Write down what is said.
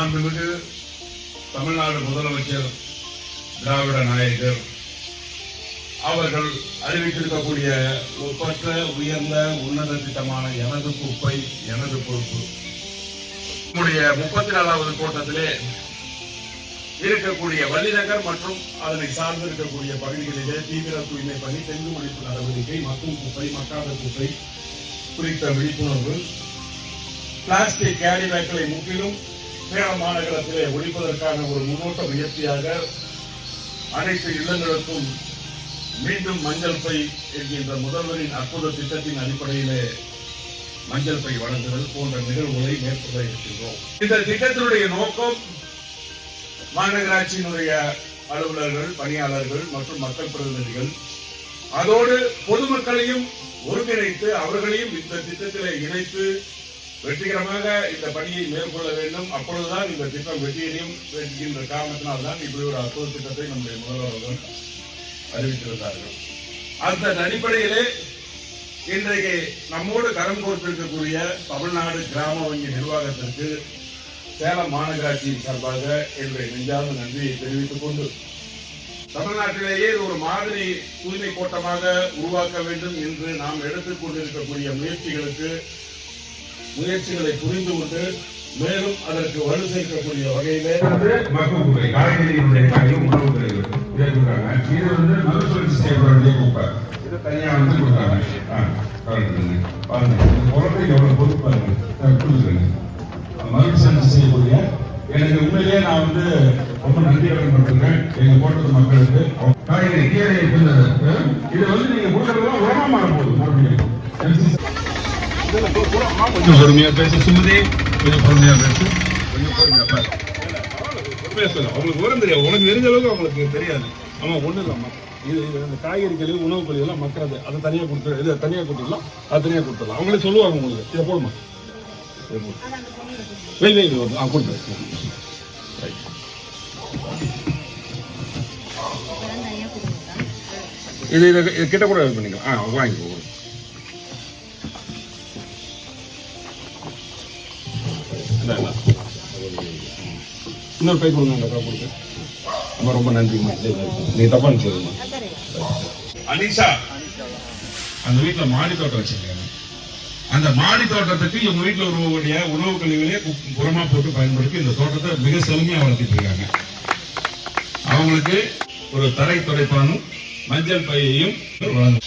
மாண்புமிகு தமிழ்நாடு முதலமைச்சர் திராவிட நாயகர் அவர்கள் அறிவித்திருக்கக்கூடிய ஒப்பற்ற உயர்ந்த உன்னத திட்டமான எனது குப்பை எனது பொறுப்பு. நம்முடைய 34வது கோட்டத்திலே இருக்கக்கூடிய வள்ளிநகர் மற்றும் அதனை சார்ந்து இருக்கக்கூடிய பகுதிகளிலே தீவிர தூய்மை பணி, தெங்கு ஒழிப்பு நடவடிக்கை, மக்கும் குப்பை மக்காத குப்பை குறித்த விழிப்புணர்வு, பிளாஸ்டிக் கேரி பேக்களை முற்றிலும் சேலம் மாநகரத்திலே ஒழிப்பதற்கான ஒரு முன்னோட்ட முயற்சியாக அனைத்து இல்லங்களுக்கும் மீண்டும் மஞ்சள் பை என்கின்ற முதல்வரின் அற்புத திட்டத்தின் அடிப்படையிலே மஞ்சள் பை வழங்குதல் போன்ற நிகழ்வுகளை மேற்கொள்ள இருக்கின்றோம். இந்த திட்டத்தினுடைய நோக்கம் மாநகராட்சியினுடைய அலுவலர்கள், பணியாளர்கள் மற்றும் மக்கள் பிரதிநிதிகள் அதோடு பொதுமக்களையும் ஒருங்கிணைத்து அவர்களையும் இந்த திட்டத்திலே இணைத்து வெற்றிகரமாக இந்த பணியை மேற்கொள்ள வேண்டும். அப்பொழுதுதான் இந்த திட்டம் வெற்றியடையும் என்கின்ற காரணத்தினால்தான் இப்படி ஒரு அற்புத திட்டத்தை நம்முடைய முதல்வர்கள் அறிவித்திருந்தார்கள். அந்த அடிப்படையிலே இன்றைக்கு நம்மோடு கரம் கோர்த்திருக்கக்கூடிய தமிழ்நாடு கிராம வங்கி நிர்வாகத்திற்கு சேலம் மாநகராட்சியின் சார்பாக என்னுடைய நெஞ்சார்ந்த நன்றியை தெரிவித்துக் கொண்டு, தமிழ்நாட்டிலேயே ஒரு மாதிரி தூய்மை கோட்டமாக உருவாக்க வேண்டும் என்று நாம் எடுத்துக் கொண்டிருக்கக்கூடிய முயற்சிகளை புரிந்து கொண்டு மேலும் அதற்கு வலு சேர்க்கக்கூடிய வகையிலே காய்கறிகளுடைய உணவுகளை இது மறுசுழற்சி செய்யப்பட வேண்டிய குப்பை இது தனியா கொடுத்தாங்க. எவ்வளவு பொறுப்பு மறுசுழற்சி செய்யக்கூடிய எனக்கு உண்மையிலேயே நான் ரொம்ப நன்றி பட்டிருக்கேன் எங்க கோட்டத்து மக்களுக்கு. காய்கறி கீரை இருந்தது இது நீங்க கொடுக்கறதுலாம் உரமா போகுது. மறுபடியும் கொஞ்சம் பொறுமையா பேச சுமதி, கொஞ்சம் பொறுமையா பேசு, கொஞ்சம் பொறுமையா பேசலாம். அவங்களுக்கு விவரம் தெரியாது, உனக்கு தெரிஞ்ச அளவுக்கு அவங்களுக்கு தெரியாது. ஆமா ஒண்ணு இல்லாமா இது இந்த காய்கறி கழிவு உணவு கழிவு எல்லாம் மக்கறது அதை தனியா கொடுத்து இதை தனியா கொடுத்துடலாம், அது தனியா கொடுத்துடலாம். அவங்களே சொல்லுவாங்க உங்களுக்கு இதை போடுமா வெய் கொடுத்து இது கிட்ட கூட பண்ணிக்கலாம். வாங்கிக்கோ. இன்னொரு கை கொடுங்க. அந்த கொடுங்க. ரொம்ப நன்றி. நீ தப்பா சொல்லுங்க. அனிஷா அந்த வீட்டுல மாடி தோட்டம் வச்சிருக்காங்க. அந்த மாடி தோட்டத்துக்கு இவங்க வீட்டுல உருவக்கூடிய உணவு கழிவுகளே உரமா போட்டு பயன்படுத்தி இந்த தோட்டத்தை மிக செழுமையா வளர்த்திட்டு இருக்காங்க. அவங்களுக்கு ஒரு தரை துடைப்பானும் மஞ்சள் பையையும் வழங்கும்.